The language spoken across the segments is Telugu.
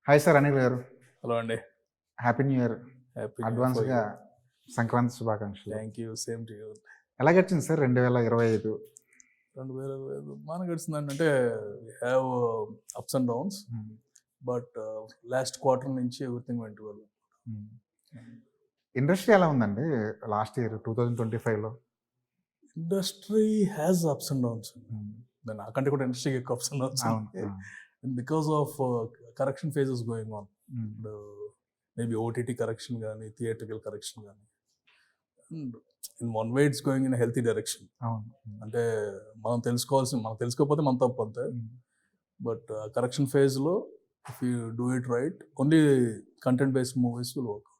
హాయ్ సార్ అనిల్ గారు. హలో అండి. Happy new year. Happy new year for అడ్వాన్స్‌గా యూ. సంక్రాంతి శుభాకాంక్షలు. Thank you. Same to you. ఎలా గడిచింది సార్ 2025? 2025 బాగానే గడిచిందండి. అంటే we have ups and downs. Hmm. But last quarter నుంచి everything went well. Hmm. Industry ఎలా ఉందండి లాస్ట్ ఇయర్ 2025లో? Industry has ups and downs. Hmm. నాకంటే కూడా ఇండస్ట్రీకి ఎక్కువ అప్స్ అండ్ డౌన్స్. అవును. Because of correction phases going on. Hmm. ఇప్పుడు మేబీ ఓటీటీ కరెక్షన్ కానీ థియేట్రికల్ కరెక్షన్ కానీ in one way it's going in healthy direction. అవును. అంటే మనం తెలుసుకోకపోతే మన తప్పు అంతే. హ్మ్. బట్ కరెక్షన్ ఫేజ్లో if you do it right only content based movies will work.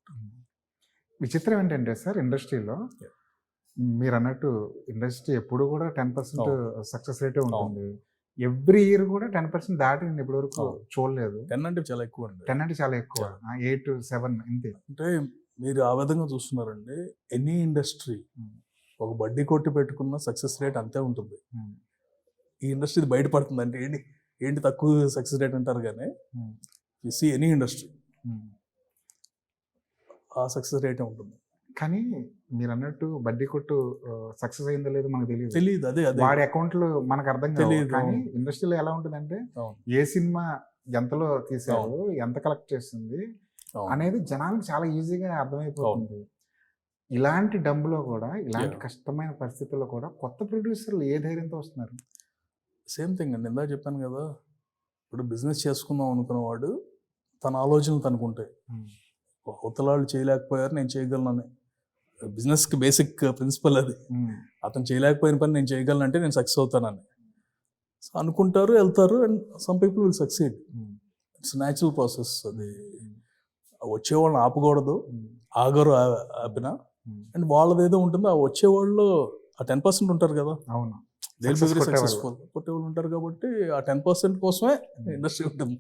విచిత్రం ఏంటంటే సార్ ఇండస్ట్రీలో Yeah. మీరన్నట్టు ఇండస్ట్రీ ఎప్పుడు కూడా 10% అవును. సక్సెస్ రేటే ఉంటుంది. ఎవ్రీ ఇయర్ కూడా 10% దాటి నేను ఇప్పటివరకు అవును. చూడలేదు. 10 అంటే చాలా ఎక్కువ అండి. 10 అంటే చాలా ఎక్కువ. 8, 7 ఇంతే. అంటే మీరు ఆ విధంగా చూస్తున్నారండి. ఎనీ ఇండస్ట్రీ హ్మ్. ఒక బడ్డీ కొట్టి పెట్టుకున్న సక్సెస్ రేట్ అంతే ఉంటుంది. హ్మ్. ఈ ఇండస్ట్రీ బయటపడుతుంది అంటే ఏంటి తక్కువ సక్సెస్ రేట్ అంటారు కానీ హ్మ్. యు సీ ఎనీ ఇండస్ట్రీ హ్మ్. ఆ సక్సెస్ రేటే ఉంటుంది. కానీ మీరన్నట్టు బడ్డీ కొట్టు సక్సెస్ అయిందో లేదో మనకు తెలియదు. తెలియదు. అదే వాడి అకౌంట్లు మనకు అర్థం కావు. తెలీదు. కానీ అవును. ఇండస్ట్రీలో ఎలా ఉంటుందంటే అవును. ఏ సినిమా ఎంతలో తీశారు, ఎంత కలెక్ట్ చేస్తుంది అవును. అనేది జనానికి చాలా ఈజీగా అర్థమైపోతుంది. ఇలాంటి డబ్బులో కూడా ఇలాంటి Yeah. కష్టమైన పరిస్థితుల్లో కూడా కొత్త ప్రొడ్యూసర్లు ఏ ధైర్యంతో వస్తున్నారు? సేమ్ థింగ్ అండి. ఇందాక చెప్పాను కదా, ఇప్పుడు బిజినెస్ చేసుకుందాం అనుకున్నవాడు తన ఆలోచనలు తనుకుంటాయి. అవతలాళ్ళు చేయలేకపోయారు నేను చేయగలనని. బిజినెస్కి బేసిక్ ప్రిన్సిపల్ అది. అతను చేయలేకపోయిన పని నేను చేయగలనంటే నేను సక్సెస్ అవుతానని. సో అనుకుంటారు, వెళ్తారు, and some people will succeed. It's natural process. అది వచ్చేవాళ్ళని ఆపకూడదు, ఆగరు ఆపినా. అండ్ వాళ్ళది ఏదో ఉంటుంది, ఆ వచ్చేవాళ్ళు ఆ 10% ఉంటారు కదా, అవును. దే విల్ బి వెరీ కొట్టేవాళ్ళు. సక్సెస్ఫుల్. కొట్టేవాళ్ళు ఉంటారు కాబట్టి ఆ 10% కోసమే ఇండస్ట్రీ ఉంటుంది.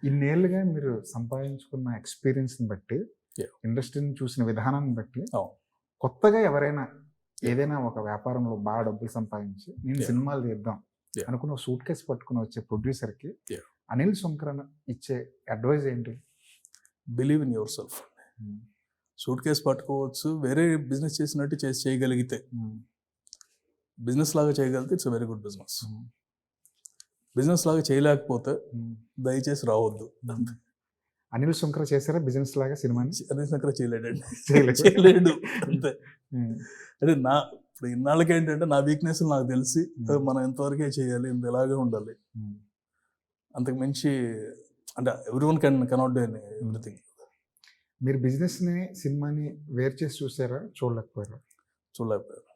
ఇన్నేళ్ళుగా మీరు సంపాదించుకున్న ఎక్స్పీరియన్స్ని బట్టి, Yeah. ఇండస్ట్రీని చూసిన విధానాన్ని బట్టి, అవును. కొత్తగా ఎవరైనా ఏదైనా ఒక వ్యాపారంలో బాగా డబ్బులు సంపాదించి నేను Yeah. సినిమాలు తీద్దాం Yeah. అనుకున్న సూట్ కేసు పట్టుకుని వచ్చే ప్రొడ్యూసర్కి Yeah. అనిల్ సుంకరన్ ఇచ్చే అడ్వైజ్ ఏంటి? Believe in your self. Suit case పట్టుకోవచ్చు, వేరే బిజినెస్ చేసినట్టు చేయగలిగితే, బిజినెస్ లాగా చేయగలిగితే it's very good business. Business లాగా చేయలేకపోతే దయచేసి రావద్దు. అనిల్ సుంకర చేశారా బిజినెస్ లాగా సినిమాని? అక్కడ చేయలేడండి. చేయలేదు. చేయలేడు అంతే. అంటే ఇప్పుడు ఇన్నాళ్ళకి ఏంటంటే నా వీక్నెస్ నాకు తెలిసి మనం ఎంతవరకే చేయాలి, ఇంత ఎలాగే ఉండాలి, అంతకు మించి అంటే every one cannot do everything. మీరు బిజినెస్ని సినిమాని వేరు చేసి చూసారా, చూడలేకపోయారా? చూడలేకపోయారు.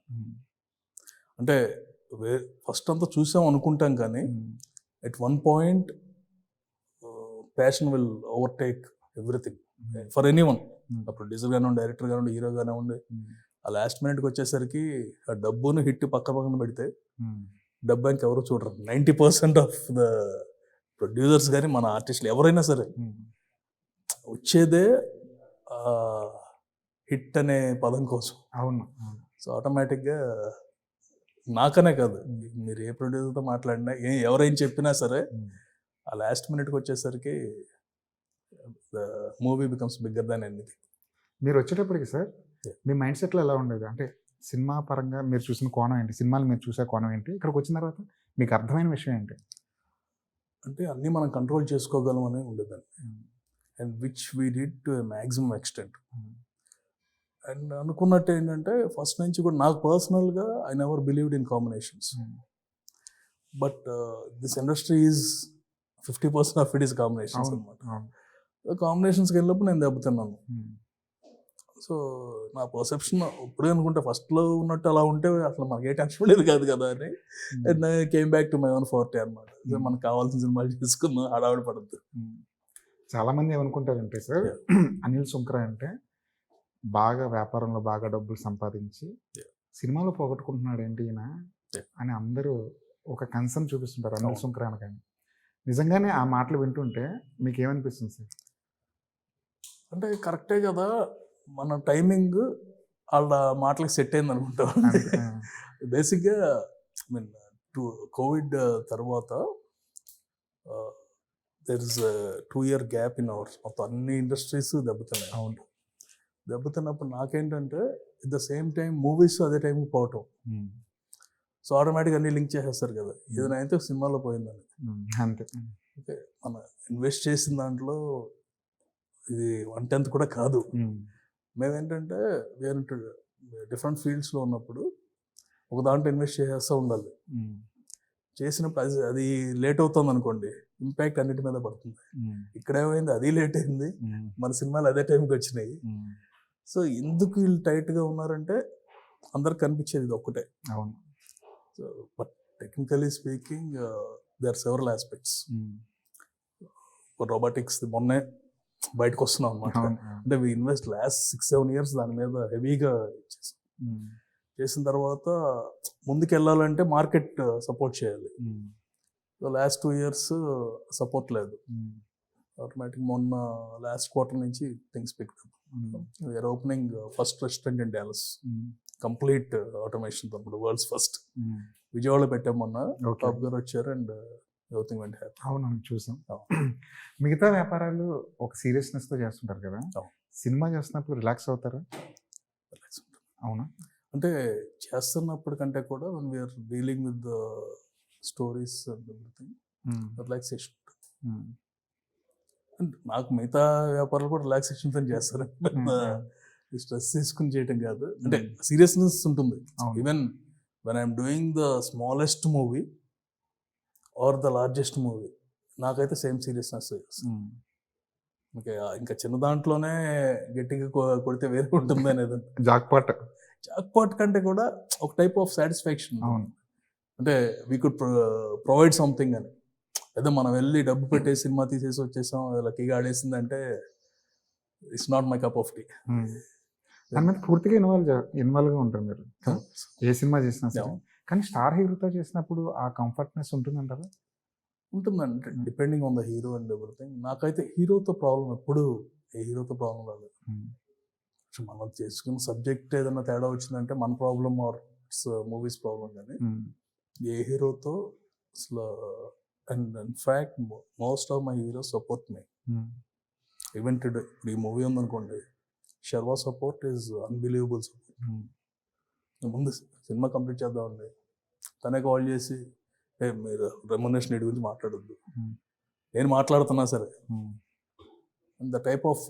అంటే ఫస్ట్ అంతా చూసాం అనుకుంటాం కానీ at one point passion will overtake everything for any one. Producer కానివ్వండి, డైరెక్టర్ కానివ్వండి, హీరో కానివ్వండి. ఆ లాస్ట్ మినిట్కి వచ్చేసరికి ఆ డబ్బును హిట్ పక్కన పెడితే డబ్బు ఇంకెవరు చూడరు. 90% ఆఫ్ ద ప్రొడ్యూసర్స్ కానీ మన ఆర్టిస్టులు ఎవరైనా సరే వచ్చేదే హిట్ అనే పదం కోసం. అవును. సో ఆటోమేటిక్గా నాకనే కాదు, మీరు ఏ ప్రొడ్యూసర్తో మాట్లాడినా ఎవరేం చెప్పినా సరే ఆ లాస్ట్ మినిట్కి వచ్చేసరికి the movie becomes bigger than anything. మీరు వచ్చేటప్పటికి సార్ మీ మైండ్ సెట్లో ఎలా ఉండేది? అంటే సినిమా పరంగా మీరు చూసిన కోణం ఏంటి, సినిమాలు మీరు చూసే కోణం ఏంటి, ఇక్కడికి వచ్చిన తర్వాత మీకు అర్థమైన విషయం ఏంటి? అంటే అన్నీ మనం కంట్రోల్ చేసుకోగలం అని ఉండేదండి. And which we did to a maximum extent. And అనుకున్నట్టు ఏంటంటే ఫస్ట్ నుంచి కూడా నాకు పర్సనల్గా I never believed in combinations. But this industry is 50% of it is combinations అనమాట. కాంబినేషన్స్కి వెళ్ళినప్పుడు నేను దెబ్బతిన్నాను. సో నా పర్సెప్షన్ ఇప్పుడే అనుకుంటే ఫస్ట్లో ఉన్నట్టు అలా ఉంటే అసలు మనకి ఏ టెన్షన్ లేదు కదా అని. And came back to my own forte అనమాట. మనకు కావాల్సిన సినిమాలు తీసుకున్నా హడావిడి పడద్దు. చాలామంది ఏమనుకుంటారంటే సార్ అనిల్ సుంకర అంటే బాగా వ్యాపారంలో బాగా డబ్బులు సంపాదించి సినిమాలో పోగొట్టుకుంటున్నాడు ఏంటి ఈయన అని అందరూ ఒక కన్సర్న్ చూపిస్తుంటారు అనిల్ సుంకర అనగానే. నిజంగానే ఆ మాటలు వింటుంటే మీకు ఏమనిపిస్తుంది సార్? అంటే కరెక్టే కదా, మన టైమింగ్ వాళ్ళ మాటలకు సెట్ అయింది అనుకుంటాం. బేసిక్గా ఐ మీన్ కోవిడ్ తర్వాత there is 2 year gap in hours మొత్తం అన్ని ఇండస్ట్రీస్ దెబ్బతిన్నాయి. అవును. దెబ్బతిన్నప్పుడు నాకేంటంటే at the same time movies అదే టైంకి పోవటం. ఉమ్. సో ఆటోమేటిక్గా అన్ని లింక్ చేసేస్తారు కదా, ఏదైనా అయితే సినిమాలో పోయిందని. అంతే. ఓకే, మనం ఇన్వెస్ట్ చేసిన దాంట్లో ఇది 1/10 కూడా కాదు. మేమేంటంటే వేరే డిఫరెంట్ ఫీల్డ్స్లో ఉన్నప్పుడు ఒక దాంట్లో ఇన్వెస్ట్ చేసేస్తూ ఉండాలి. చేసినప్పుడు అది లేట్ అవుతుంది అనుకోండి, ఇంపాక్ట్ అన్నిటి మీద పడుతుంది. ఇక్కడ ఏమైంది, అది లేట్ అయింది, మన సినిమాలు అదే టైంకి వచ్చినాయి. సో ఎందుకు వీళ్ళు టైట్గా ఉన్నారంటే అందరికి కనిపించేది ఇది ఒక్కటే. అవును. So but technically speaking they are several aspects. Robotics మొన్నే బయటకు వస్తున్నాం అనమాట. అంటే వి ఇన్వెస్ట్ లాస్ట్ 6-7 years దాని మీద హెవీగా చేసిన తర్వాత ముందుకు వెళ్ళాలంటే మార్కెట్ సపోర్ట్ చేయాలి. సో లాస్ట్ 2 years సపోర్ట్ లేదు. ఆటోమేటిక్ మొన్న లాస్ట్ క్వార్టర్ నుంచి things pick up. We're opening first restaurant in Dallas, complete automation, world's first. విజయవాడలో పెట్టాం మొన్న. టాప్ గారు వచ్చారు అండ్ ఎవ్రీథింగ్ వెంట్ హ్యాపీ. అవును, చూసాం. మిగతా వ్యాపారాలు ఒక సీరియస్నెస్తో చేస్తుంటారు కదా, సినిమా చేస్తున్నప్పుడు రిలాక్స్ అవుతారా? రిలాక్స్ ఉంటుంది. అవునా? అంటే చేస్తున్నప్పుడు కంటే కూడా one we're dealing with the stories and everything, relaxation ఉంటుంది. అండ్ నాకు మిగతా వ్యాపారాలు కూడా రిలాక్సేషన్తో చేస్తారు. స్ట్రెస్ తీసుకుని చేయటం కాదు, అంటే సీరియస్నెస్ ఉంటుంది. Even when I'm doing the smallest movie or the largest movie, నాకైతే సేమ్ సీరియస్నెస్. ఓకే, ఇంకా చిన్న దాంట్లోనే గట్టిగా కొడితే వేరే ఉంటుంది అనేది. జాక్పాట్ కంటే కూడా ఒక టైప్ ఆఫ్ సాటిస్ఫాక్షన్. అంటే వీ కుడ్ ప్రొవైడ్ సంథింగ్ అని. ఏదో మనం వెళ్ళి డబ్బు పెట్టేసి సినిమా తీసేసి వచ్చేసాం, లక్కీగా ఆడేసిందంటే it's not my cup of tea. దాని మీద పూర్తిగా ఇన్వాల్వ్గా ఉంటారు మీరు ఏ సినిమా చేసినా సరే. కానీ స్టార్ హీరోతో చేసినప్పుడు ఆ కంఫర్ట్నెస్ ఉంటుందంటారా? ఉంటుందండి, depending on the hero and everything. నాకైతే హీరోతో ప్రాబ్లం ఎప్పుడు, ఏ హీరోతో ప్రాబ్లం రాలేదు. మనం చేసుకున్న సబ్జెక్ట్ ఏదైనా తేడా వచ్చిందంటే మన problem or it's movies problem. కానీ ఏ హీరోతో అసలు, and in fact most of my heroes support me. Even today ఈ మూవీ ఉందనుకోండి, Sharwa support is unbelievable support. ముందు సినిమా కంప్లీట్ చేద్దామండి, తనే కాల్ చేసి మీరు రెమ్యునరేషన్ రేట్ గురించి మాట్లాడొద్దు, నేను మాట్లాడుతున్నా సరే. The type of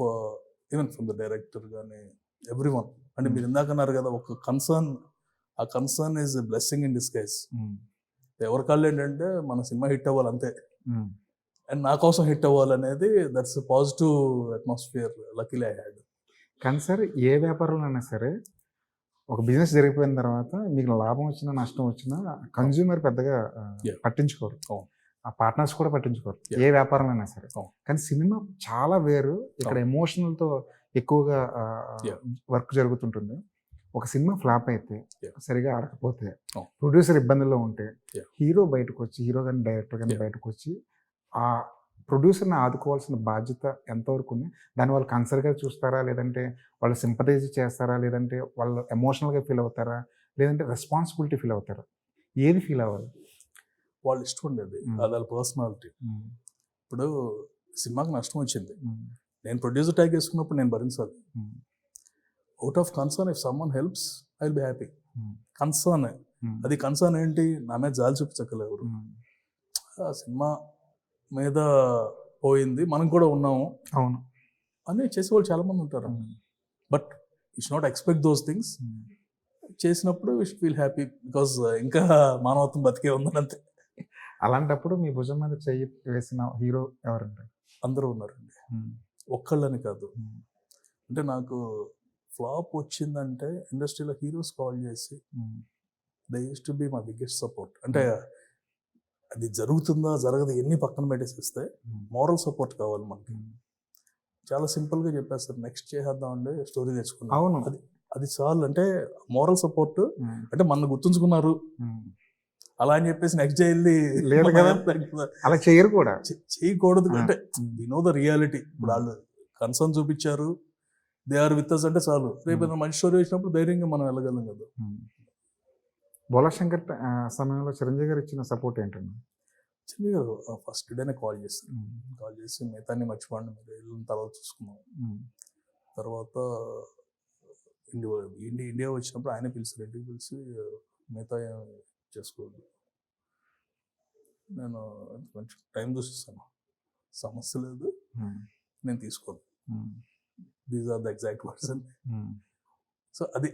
even from the director కానీ ఎవ్రీ వన్. అంటే మీరు ఇందాక అన్నారు కదా ఒక కన్సర్న్, ఆ concern is blessing in disguise. ఎవరి కాళ్ళు ఏంటంటే మన సినిమా హిట్ అవ్వాలి అంతే, అండ్ నా కోసం హిట్ అవ్వాలనేది that's positive atmosphere luckily I had. కానీ సార్ ఏ వ్యాపారంలోనైనా సరే ఒక బిజినెస్ జరిగిపోయిన తర్వాత మీకు లాభం వచ్చినా నష్టం వచ్చినా కన్జ్యూమర్ పెద్దగా పట్టించుకోరు, ఆ పార్ట్నర్స్ కూడా పట్టించుకోరు ఏ వ్యాపారంలోనైనా సరే. కానీ సినిమా చాలా వేరు, ఇక్కడ ఎమోషనల్తో ఎక్కువగా వర్క్ జరుగుతుంటుంది. ఒక సినిమా ఫ్లాప్ అయితే, సరిగా ఆడకపోతే, ప్రొడ్యూసర్ ఇబ్బందుల్లో ఉంటే, హీరో బయటకు వచ్చి, హీరో కానీ డైరెక్టర్ కానీ బయటకు వచ్చి ఆ ప్రొడ్యూసర్ని ఆదుకోవాల్సిన బాధ్యత ఎంతవరకు ఉంది? దాన్ని వాళ్ళు కన్సర్న్గా చూస్తారా, లేదంటే వాళ్ళు సింపథైజ్ చేస్తారా, లేదంటే వాళ్ళు ఎమోషనల్గా ఫీల్ అవుతారా, లేదంటే రెస్పాన్సిబిలిటీ ఫీల్ అవుతారా? ఏది ఫీల్ అవ్వాలి? వాళ్ళు ఇష్టం ఉండేది, అది వాళ్ళ పర్సనాలిటీ. ఇప్పుడు సినిమాకి నష్టం వచ్చింది, నేను ప్రొడ్యూసర్ ట్యాగ్ వేసుకున్నప్పుడు నేను భరించాలి. Out of concern, if someone helps I will be happy. Concern, అది కన్సర్న్ ఏంటి, నా మీద జాలి చూపించగలరు. ఆ సినిమా మీద పోయింది, మనం కూడా ఉన్నాము అవును అని చేసేవాళ్ళు చాలా మంది ఉంటారు. But it's not expect those things. చేసినప్పుడు we should feel happy, because ఇంకా మానవత్వం బతికే ఉందని అంతే. అలాంటప్పుడు మీ భుజం మీద చెయ్యి వేసిన హీరో ఎవరంటారు? అందరూ ఉన్నారండి, ఒక్కళ్ళని కాదు. అంటే నాకు ఫ్లాప్ వచ్చిందంటే ఇండస్ట్రీలో హీరోస్ కాల్ చేసి they use to be my biggest support. అంటే అది జరుగుతుందా జరగదు ఎన్ని పక్కన పెట్టేసేస్తే మోరల్ సపోర్ట్ కావాలి మనకి. చాలా సింపుల్గా చెప్పేస్తారు, నెక్స్ట్ చేసేద్దామండి, స్టోరీ తెచ్చుకున్నాం, అవును అది చాలు. అంటే మోరల్ సపోర్ట్, అంటే మన గుర్తుంచుకున్నారు అలా అని చెప్పేసి నెక్స్ట్ చేయాలి లేదు కదా, అలా చేయరు కూడా, చేయకూడదు. అంటే వి నో ద రియాలిటీ. ఇప్పుడు వాళ్ళు కన్సర్న్ చూపించారు, దే ఆర్ విత్ అస్ అంటే చాలు. రేపు ఏదైనా మంచి స్టోరీ వచ్చినప్పుడు ధైర్యంగా మనం వెళ్ళగలం కదా. బోలా శంకర్ సమయంలో చిరంజీవి గారు ఇచ్చిన సపోర్ట్ ఏంటండి? చిరంజీవి గారు ఫస్ట్ డేనే కాల్ చేస్తారు. కాల్ చేసి మిగతాన్ని మర్చిపోండి, మీరు వెళ్ళిన తర్వాత చూసుకున్నాం. తర్వాత ఇండియా వచ్చినప్పుడు ఆయన పిలిచారు, ఇంటికి పిలిచి మిగతా చేసుకోవద్దు, నేను కొంచెం టైం చూసిస్తాను, సమస్య లేదు, నేను తీసుకోను, these are the exact person. So అది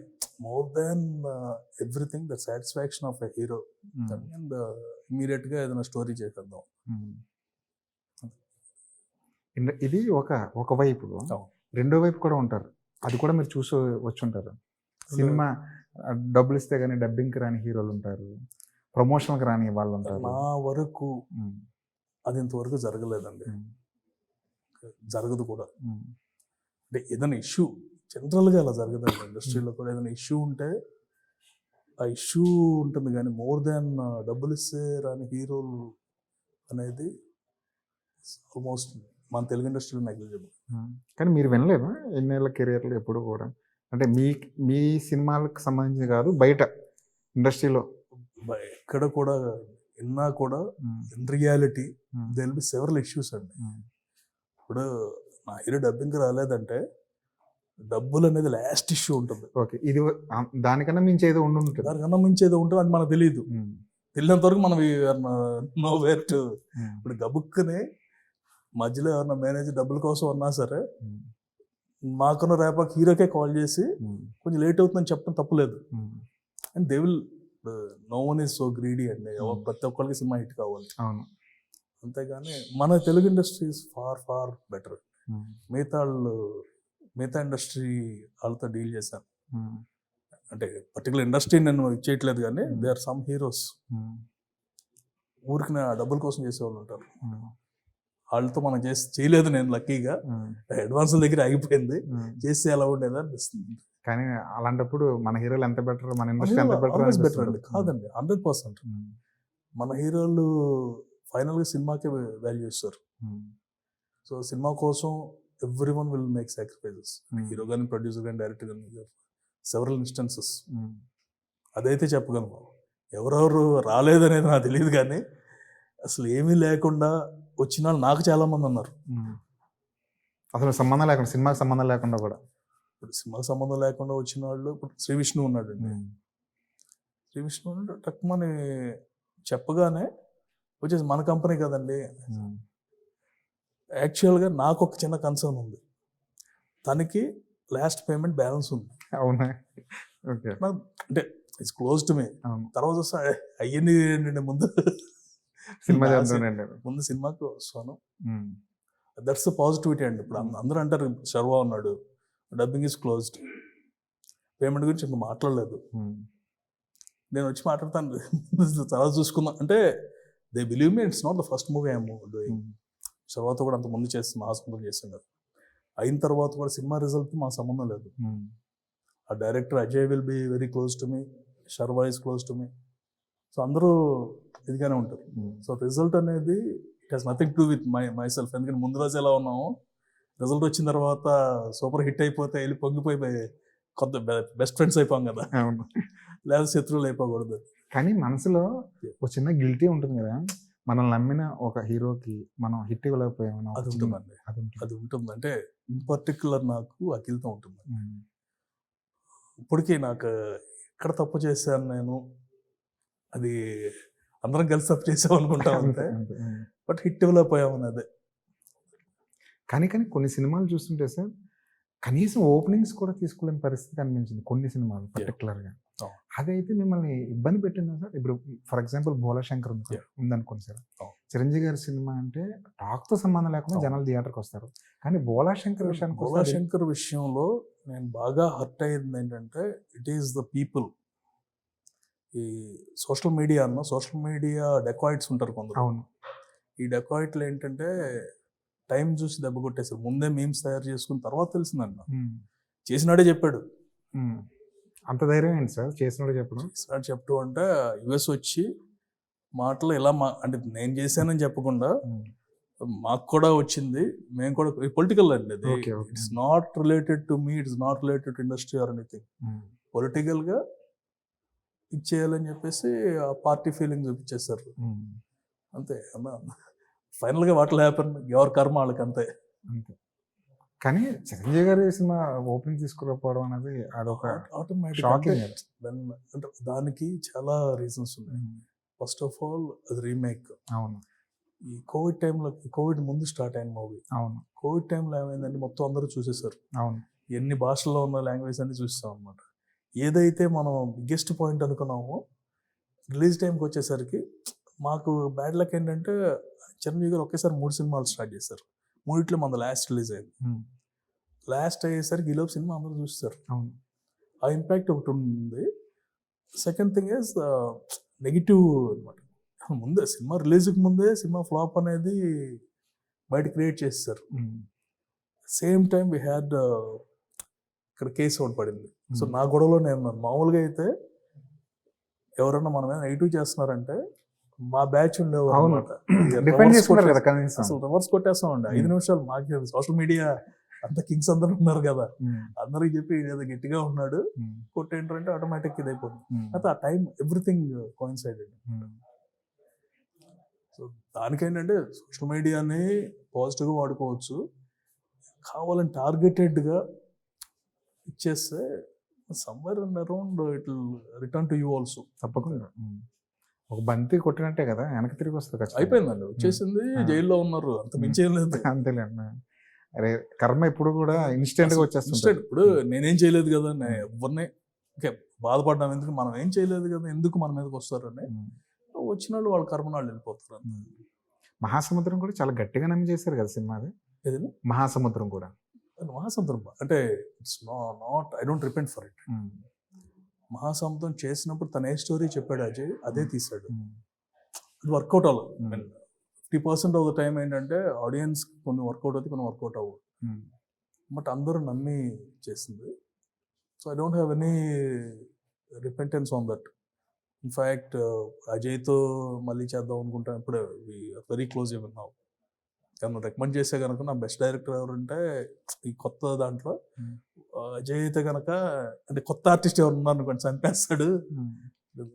more than everything the satisfaction of a hero. And ఇమీడియట్గా ఏదైనా స్టోరీ చేసేద్దాం. ఇది ఒక వైపు. రెండో వైపు కూడా ఉంటారు, అది కూడా మీరు చూసి వచ్చి ఉంటారు. సినిమా డబ్బులు ఇస్తే కానీ డబ్బింగ్కి రాని హీరోలు ఉంటారు, ప్రమోషన్కి రాని వాళ్ళు ఉంటారు. నా వరకు అది ఇంతవరకు జరగలేదండి, జరగదు కూడా. అంటే ఏదైనా ఇష్యూ జనరల్గా అలా జరగదండి. ఇండస్ట్రీలో కూడా ఏదైనా ఇష్యూ ఉంటే ఆ ఇష్యూ ఉంటుంది, కానీ మోర్ దాన్ డబ్బులు ఇస్తే రాని హీరోలు అనేది ఆల్మోస్ట్ మన తెలుగు ఇండస్ట్రీలో నెగ్లిజిబుల్. కానీ మీరు వినలేదా ఎన్నేళ్ళ కెరియర్లో ఎప్పుడు కూడా? అంటే మీ సినిమాలకు సంబంధించి కాదు, బయట ఇండస్ట్రీలో ఎక్కడ కూడా విన్నా కూడా in reality they will B several issues అండి. ఇప్పుడు నా హీరో డబ్బింగ్కి రాలేదంటే డబ్బులు అనేది లాస్ట్ ఇష్యూ ఉంటుంది. ఓకే, ఇది దానికన్నా మించి ఏదో ఉంటుంది, దానికన్నా మించి ఏదో ఉంటుంది, అది మనకు తెలియదు. తెలియనంత వరకు మనం నో వేర్ టు. ఇప్పుడు గబుక్కునే మధ్యలో ఎవరన్నా మేనేజర్ డబ్బుల కోసం అన్నా సరే మాకున్న రేపాకి హీరోకే కాల్ చేసి కొంచెం లేట్ అవుతుందని చెప్పడం తప్పులేదు. And they will, no one is so greedy అండి, ప్రతి ఒక్కరికి సినిమా హిట్ కావాలి. అవును, అంతేగాని మన తెలుగు industry is far far better. మిగతా ఇండస్ట్రీ వాళ్ళతో డీల్ చేశాను, అంటే పర్టికులర్ ఇండస్ట్రీ నేను ఇచ్చేయట్లేదు, కానీ దే ఆర్ సమ్ హీరోస్ ఊరికి నా డబ్బుల కోసం చేసేవాళ్ళు ఉంటారు. వాళ్ళతో మనం చేయలేదు, నేను లక్కీగా అడ్వాన్సుల దగ్గర ఆగిపోయింది, చేస్తే ఎలా ఉండేది అనిపిస్తుంది. కానీ అలాంటప్పుడు మన హీరోలు ఎంత బెటర్, మన ఇండస్ట్రీ ఎంత బెటర్ అండి. కాదండి, 100%. మన హీరోలు ఫైనల్గా సినిమాకే వాల్యూ ఇస్తారు. సో సినిమా కోసం every one will make sacrifices, hero కానీ ప్రొడ్యూసర్ కానీ డైరెక్టర్ కానీ, సెవరల్ ఇన్స్టెన్సెస్. అదైతే చెప్పగలను. ఎవరెవరు రాలేదనేది నాకు తెలియదు, కానీ అసలు ఏమీ లేకుండా వచ్చిన వాళ్ళు నాకు చాలా మంది ఉన్నారు. అసలు సంబంధం లేకుండా, సినిమాకి సంబంధం లేకుండా కూడా. ఇప్పుడు సినిమాకి సంబంధం లేకుండా వచ్చిన వాళ్ళు, ఇప్పుడు శ్రీ విష్ణు ఉన్నాడండి. శ్రీ విష్ణు ఉన్నాడు, టక్మని చెప్పగానే వచ్చేసి మన కంపెనీ కదండి. యాక్చువల్గా నాకు ఒక చిన్న కన్సర్న్ ఉంది, తనకి లాస్ట్ పేమెంట్ బ్యాలెన్స్ ఉంది. అవునా? ఓకే, అంటే ఇట్స్ క్లోజ్ టు మీ. తర్వాత వస్తే అయ్యింది ముందు సినిమా ముందు సినిమాకి వస్తాను. దట్స్ పాజిటివిటీ అండి. ఇప్పుడు అందరూ అంటారు శర్వా ఉన్నాడు, డబ్బింగ్ ఈజ్ క్లోజ్డ్, పేమెంట్ గురించి ఇంకా మాట్లాడలేదు. నేను వచ్చి మాట్లాడతాను, తర్వాత చూసుకుందాం అంటే they believe me, it's not the first movie I'm doing. శర్వాతో కూడా అంత ముందు చేస్తుంది, మా సంబంధం చేస్తుండే. అయిన తర్వాత కూడా సినిమా రిజల్ట్కి మా సంబంధం లేదు. ఆ director Ajay will be very close to me, Sharwa is close to me. So అందరూ ఇదిగానే ఉంటారు. సో రిజల్ట్ అనేది it has nothing to do with myself. ఎందుకంటే ముందు రోజు ఎలా ఉన్నామో, రిజల్ట్ వచ్చిన తర్వాత సూపర్ హిట్ అయిపోతే వెళ్ళి పొంగిపోయి కొత్త బెస్ట్ ఫ్రెండ్స్ అయిపోయాం కదా, లేదా శత్రువులు అయిపోకూడదు. కానీ మనసులో ఒక చిన్న గిల్టీ ఉంటుంది కదా, మనం నమ్మిన ఒక హీరోకి మనం హిట్ ఇవ్వలేకపోయామని. అది ఉంటుందండి, అది ఉంటుంది. అంటే ఇన్ పర్టికులర్ నాకు అఖిల్తో ఉంటుంది. ఇప్పటికీ నాకు ఎక్కడ తప్పు చేశాను నేను, అది అందరం కలిసి తప్పు చేసాం అనుకుంటాం అంతే, బట్ హిట్ ఇవ్వలేకపోయామని. అదే కానీ కొన్ని సినిమాలు చూస్తుంటే సార్, కనీసం ఓపెనింగ్స్ కూడా తీసుకోలేని పరిస్థితి అనిపించింది కొన్ని సినిమాలు పర్టికులర్గా. అదైతే మిమ్మల్ని ఇబ్బంది పెట్టిందా సార్? ఇప్పుడు ఫర్ ఎగ్జాంపుల్ భోళాశంకర్ ఉందనుకోండి సార్, చిరంజీవి గారి సినిమా అంటే టాక్తో సంబంధం లేకుండా జనాలు థియేటర్కి వస్తారు. కానీ భోళాశంకర్ విషయంలో నేను బాగా హర్ట్ అయ్యింది ఏంటంటే, ఇట్ ఈస్ ద పీపుల్. ఈ సోషల్ మీడియా డెకాయిట్స్ ఉంటారు కొందరు. అవును, ఈ డెకాయిట్లు ఏంటంటే టైం చూసి దెబ్బ కొట్టేసారు. ముందే మీమ్స్ తయారు చేసుకున్న తర్వాత తెలిసిందండి, చేసినాడే చెప్పాడు. అంత ధైర్యం ఏంటి సార్ చేసినాడు చెప్పడం అంటే యుఎస్ వచ్చి మాటలు ఇలా అంటే నేను చేశానని చెప్పకుండా మాకు కూడా వచ్చింది, మేము కూడా పొలిటికల్ అండి అది. It's not related to me, it's not related to industry or anything. పొలిటికల్గా ఇచ్చేయాలని చెప్పేసి ఆ పార్టీ ఫీలింగ్ చూపించేస్తారు. అంతే అన్న. ఫైనల్గా వాటిలో హ్యాపన్ ఎవరి కర్మ వాళ్ళకి అంతే. అంతే. కానీ చిరంజీవి గారి సినిమా ఓపెనింగ్ తీసుకురాకపోవడం అనేది అదొక ఆటోమేటిక్ షాకింగ్. అంటే దానికి చాలా రీజన్స్ ఉన్నాయి. ఫస్ట్ ఆఫ్ ఆల్ అది రీమేక్. అవును, ఈ కోవిడ్ టైంలో, కోవిడ్ ముందు స్టార్ట్ అయిన మూవీ. అవును, కోవిడ్ టైంలో ఏమైందంటే మొత్తం అందరూ చూసేశారు. అవును, ఎన్ని భాషల్లో ఉన్న లాంగ్వేజ్ అన్ని చూస్తాం అనమాట. ఏదైతే మనం బిగ్గెస్ట్ పాయింట్ అనుకున్నామో రిలీజ్ టైంకి వచ్చేసరికి మాకు బ్యాడ్ లక్ ఏంటంటే చిరంజీవి గారు ఒకేసారి 3 సినిమాలు స్టార్ట్ చేశారు. 3 మన లాస్ట్ రిలీజ్ అయింది. లాస్ట్ అయ్యేసరికి ఈలోపు సినిమా అందరూ చూస్తారు. అవును, ఆ ఇంపాక్ట్ ఒకటి ఉంది. సెకండ్ థింగ్ ఈజ్ నెగిటివ్ అనమాట. ముందే సినిమా రిలీజ్కి ముందే సినిమా ఫ్లాప్ అనేది బయట క్రియేట్ చేస్తారు. సేమ్ టైం వీ హ్యాడ్ ఇక్కడ కేసు ఒకటి పడింది. సో నా గొడవలో నేను ఉన్నాను. మామూలుగా అయితే ఎవరన్నా మన మీద నెగిటివ్ చేస్తున్నారంటే మా బ్యాచ్ ఉండేవారు అవును. అనమాట. డిపెండ్ చేసుకున్నారు కదా కనీసం. అసలు రివర్స్ కొట్టేస్తాం అండి. 5 నిమిషాలు మాకు సోషల్ మీడియా అంత కింగ్స్ అందరూ ఉన్నారు కదా, అందరికి చెప్పి ఏదో గట్టిగా ఉన్నాడు కొట్టేంటంటే ఆటోమేటిక్ ఇది అయిపోతుంది. అయితే ఆ టైం ఎవ్రీథింగ్ కోయిన్సైడెడ్. సో దానికేంటంటే సోషల్ మీడియాని పాజిటివ్గా వాడుకోవచ్చు, కావాలని టార్గెటెడ్గా ఇచ్చేస్తే somewhere and around it will return to you also. తప్పకుండా ఒక బంతి కొట్టినట్టే కదా వెనక్కి తిరిగి వస్తుంది ఖచ్చితంగా. అయిపోయిందండి, వచ్చేసింది, జైల్లో ఉన్నారు, అంత మించేం లేదు. అంతేలేండి. అరే కర్మ ఇప్పుడు కూడా ఇన్స్టెంట్ గా వచ్చేస్తుంది. ఇప్పుడు నేనేం చేయలేదు కదా, ఎవరిని ఓకే బాధపడ్డాం ఎందుకు, మనం ఏం చేయలేదు కదా, ఎందుకు మన మీదకి వస్తారని వచ్చిన వాళ్ళు వాళ్ళ కర్మ వాళ్ళు వెళ్ళిపోతారు. మహాసముద్రం కూడా చాలా గట్టిగా నమ్మి చేశారు కదా సినిమా. అది ఏదైనా మహాసముద్రం కూడా మహాసముద్రం అంటే it's not, I don't repent for it. మహాసముద్రం చేసినప్పుడు తన ఏ స్టోరీ చెప్పాడు అజయ్, అదే తీశాడు. అది వర్కౌట్ అవ్వదు. 50% ఆఫ్ ద టైం ఏంటంటే ఆడియన్స్ కొన్ని వర్కౌట్ అవుతుంది, కొన్ని వర్కౌట్ అవ్వదు. బట్ అందరూ నమ్మి చేసింది. So I don't have any repentance on that. In fact అజయ్తో మళ్ళీ చేద్దాం అనుకుంటాను. ఇప్పుడు వెరీ క్లోజ్ విన్నావు. ఏమన్నా రికమెండ్ చేస్తే కనుక నా బెస్ట్ డైరెక్టర్ ఎవరంటే ఈ కొత్త దాంట్లో అజయ్ అయితే కనుక, అంటే కొత్త ఆర్టిస్ట్ ఎవరు ఉన్నారు అనుకోండి చంపేస్తాడు.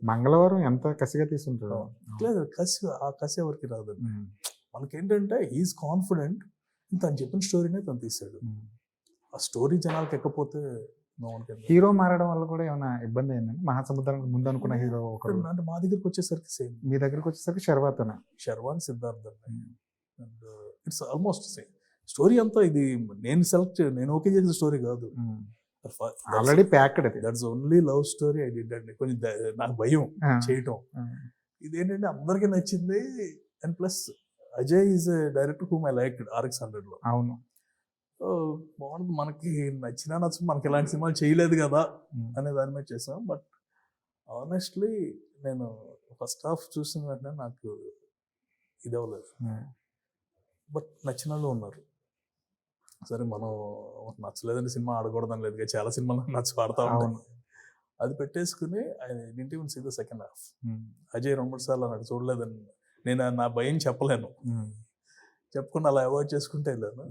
మంగళవారం ఎంత కసిగా తీసుకుంటాడు. లేదు కసి, ఆ కసి ఎవరికి రాదు. మనకేంటంటే ఈజ్ కాన్ఫిడెంట్, తను చెప్పిన స్టోరీనే తను తీశాడు. ఆ స్టోరీ జనాలకు ఎక్కపోతే హీరో మారడం వల్ల కూడా ఏమైనా ఇబ్బంది అయిందండి? మహాసముద్రం ముందు అనుకున్న హీరో ఒకరు అంటే మా దగ్గరికి వచ్చేసరికి సేమ్. మీ దగ్గరికి వచ్చేసరికి Sharwan Siddharth and it's almost same story అంతా. ఇది నేను ఓకే చేసిన స్టోరీ కాదు, already packed. That's only love story I did అండి. కొంచెం నాకు భయం చేయటం. ఇదేంటంటే అందరికీ నచ్చింది. అండ్ plus Ajay is director whom I like RX100లో. అవును, బాగుంది, మనకి నచ్చినా నచ్చు, మనకి ఇలాంటి సినిమాలు చేయలేదు కదా అనే దాని మీద చేసాం. బట్ ఆనెస్ట్లీ నేను ఫస్ట్ హాఫ్ చూసిన వెంటనే నాకు ఇది అవ్వలేదు. బట్ నచ్చిన వాళ్ళు ఉన్నారు. సరే మనం నచ్చలేదని సినిమా ఆడకూడదని లేదు, చాలా సినిమాలు నచ్చి ఆడుతూ ఉంటాం. అది పెట్టేసుకుని I didn't even see the second half. Ajay 2-3 సార్లు నాకు చూడలేదని నేను నా భయం చెప్పలేను, చెప్పకుండా అలా అవాయిడ్ చేసుకుంటే వెళ్ళాను.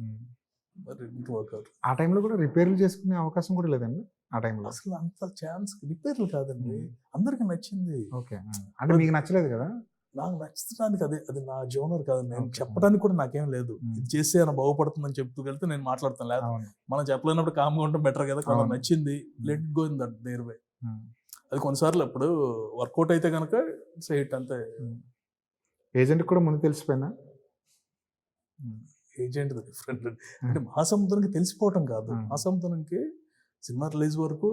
ఆ టైంలో కూడా రిపేర్లు చేసుకునే అవకాశం కూడా లేదండి. ఆ టైంలో అసలు అంత ఛాన్స్, రిపేర్లు కాదండి, అందరికి నచ్చింది. ఓకే, అంటే మీకు నచ్చలేదు కదా? నాకు నచ్చడానికి అది నా జోనర్ కాదు. నేను చెప్పడానికి కూడా నాకేం లేదు. ఇది చేస్తే ఆయన బాగుపడుతుందని చెప్తూ వెళ్తే నేను మాట్లాడతాను. లేదా మనం చెప్పలేనప్పుడు కామ్గా ఉండటం బెటర్ కదా. కొంచెం నచ్చింది, let it go in that there వే. అది కొన్నిసార్లు ఇప్పుడు వర్కౌట్ అయితే కనుక ఇట్స్ హిట్ అంతే. ఏజెంట్ కూడా ముందు తెలిసిపోయినా? Agent different. అంటే మహాసముద్రానికి తెలిసిపోవటం కాదు, మహాసముద్రానికి సినిమా రిలీజ్ వరకు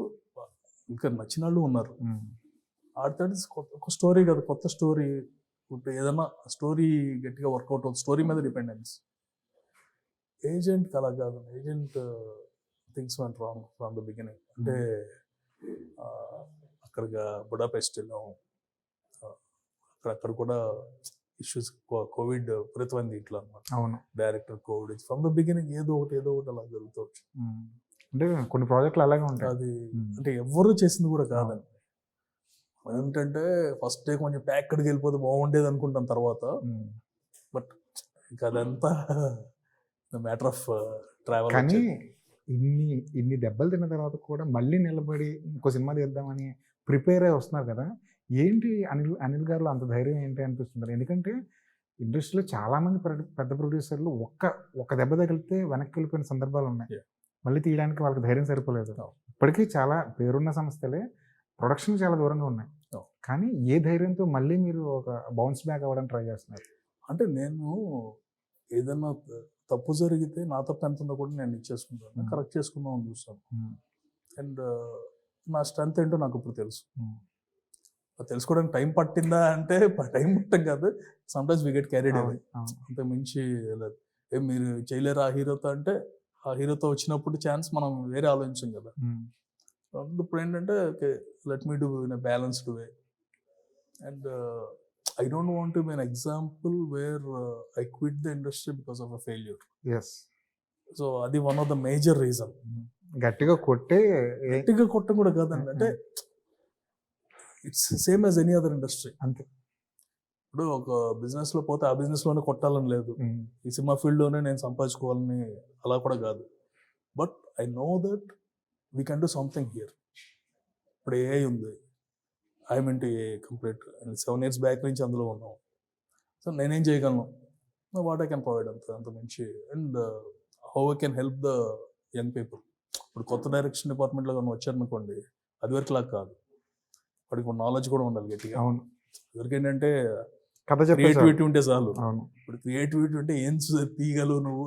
ఇంకా నచ్చిన వాళ్ళు ఉన్నారు. ఆడితే ఒక స్టోరీ కదా, కొత్త స్టోరీ. ఏదన్నా స్టోరీ గట్టిగా వర్కౌట్ అవుతుంది, స్టోరీ మీద డిపెండెన్స్. ఏజెంట్ అలా కాదు. Agent things went wrong from the beginning. అంటే అక్కడిగా బుడాపెస్ట్ వెళ్ళాం, అక్కడ కూడా ఇష్యూస్, కోవిడ్ విపరీతమైంది ఇట్లా అనమాట. అవును, director Covid from the beginning ఏదో ఒకటి అలా జరుగుతుంది. అంటే కొన్ని ప్రాజెక్టులు అలాగే ఉంటాయి. అది అంటే ఎవరు చేసింది కూడా కాదండి. ఏంటంటే ఫస్ట్ డే కొంచెం ప్యాక్డ్కి వెళ్ళిపోతే బాగుండేది అనుకుంటాం తర్వాత. బట్ ఇక అదంతా మ్యాటర్ ఆఫ్ ట్రావెల్. కానీ ఇన్ని దెబ్బలు తిన్న తర్వాత కూడా మళ్ళీ నిలబడి ఇంకో సినిమా తీద్దామని ప్రిపేర్ అయి వస్తున్నారు కదా. ఏంటి అనిల్ గారు అంత ధైర్యం ఏంటి అనిపిస్తున్నారు? ఎందుకంటే ఇండస్ట్రీలో చాలా మంది పెద్ద ప్రొడ్యూసర్లు ఒక దెబ్బ తగిలితే వెనక్కి వెళ్ళిపోయిన సందర్భాలు ఉన్నాయి. Yeah. మళ్ళీ తీయడానికి వాళ్ళకి ధైర్యం సరిపోలేదు. Oh. ఇప్పటికీ చాలా పేరున్న సంస్థలే ప్రొడక్షన్ చాలా దూరంగా ఉన్నాయి. Oh. కానీ ఏ ధైర్యంతో మళ్ళీ మీరు ఒక బౌన్స్ బ్యాక్ అవ్వడానికి ట్రై చేస్తున్నారు? అంటే నేను ఏదైనా తప్పు జరిగితే నా తప్పు ఎంత ఉందో కూడా నేను ఇచ్చేసుకుంటాను, కరెక్ట్ చేసుకుందాం అని చూస్తాను. అండ్ నా స్ట్రెంత్ ఏంటో నాకు ఇప్పుడు తెలుసు. అది తెలుసుకోవడానికి టైం పట్టిందా అంటే టైం పట్టం కాదు, sometimes we get carried away. అంతే మించి లేదు. ఏం మీరు చేయలేరు ఆ హీరోతో అంటే ఆ హీరోతో వచ్చినప్పుడు ఛాన్స్ మనం వేరే ఆలోచించాం కదా. ఇప్పుడు ఏంటంటే okay, let me do in a balanced way. And I don't want to be an example where I quit the industry because of a failure. Yes. So అది one of the major reason. గట్టిగా కొట్టం కూడా కాదండి, అంటే it's same as any other industry. అంతే. ఇప్పుడు ఒక బిజినెస్ లో పోతే ఆ బిజినెస్ లోనే కొట్టాలని లేదు, ఈ సినిమా ఫీల్డ్ లోనే నేను సంపాదించుకోవాలని అలా కూడా కాదు. But I know that we can do something here. ఇప్పుడు ఏఐ ఉంది, I'm into A complete 7 years back నుంచి అందులో ఉన్నాం. సో నేనేం చేయగలను, వాట్ ఐ కెన్ ప్రొవైడ్ అంత మంచి. And how I can help the young people. ఇప్పుడు కొత్త డైరెక్షన్ డిపార్ట్మెంట్లో కానీ వచ్చారనుకోండి, అది వరకు లాగా కాదు, వాడికి నాలెడ్జ్ కూడా ఉండాలి గట్టిగా. అవును. ఎవరికి ఏంటంటే కథ క్రియేటివిటీ ఉంటే చాలు. అవును. ఇప్పుడు క్రియేటివిటీ ఉంటే ఏం తీయగలవు నువ్వు,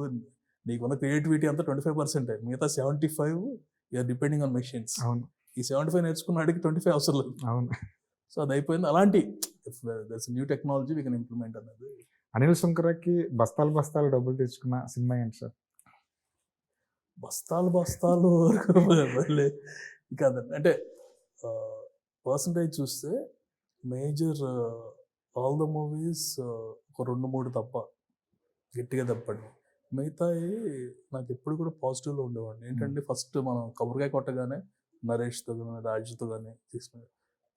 నీకున్న క్రియేటివిటీ అంతా 25%, మిగతా 75 యూఆర్ డిపెండింగ్ ఆన్ మెషిన్స్. అవును. ఈ 75 నేర్చుకున్నాడికి 25 అవసరం లేదు. అవును. సో అది అయిపోయింది. అలాంటి new technology we can implement అన్నది. అనిల్ సుంకరకి బస్తాలు డబ్బులు తెచ్చుకున్న సినిమా ఏంటి సార్? బస్తాలు కాదండి, అంటే పర్సంటేజ్ చూస్తే మేజర్ ఆల్ ద మూవీస్ ఒక 2-3 తప్ప గట్టిగా తప్పండి. మిగతాయి నాకు ఎప్పుడు కూడా పాజిటివ్లో ఉండేవాడిని. ఏంటంటే ఫస్ట్ మనం కొబ్బరికాయ కొట్టగానే నరేష్తో కానీ రాజుతో కానీ తీసుకుని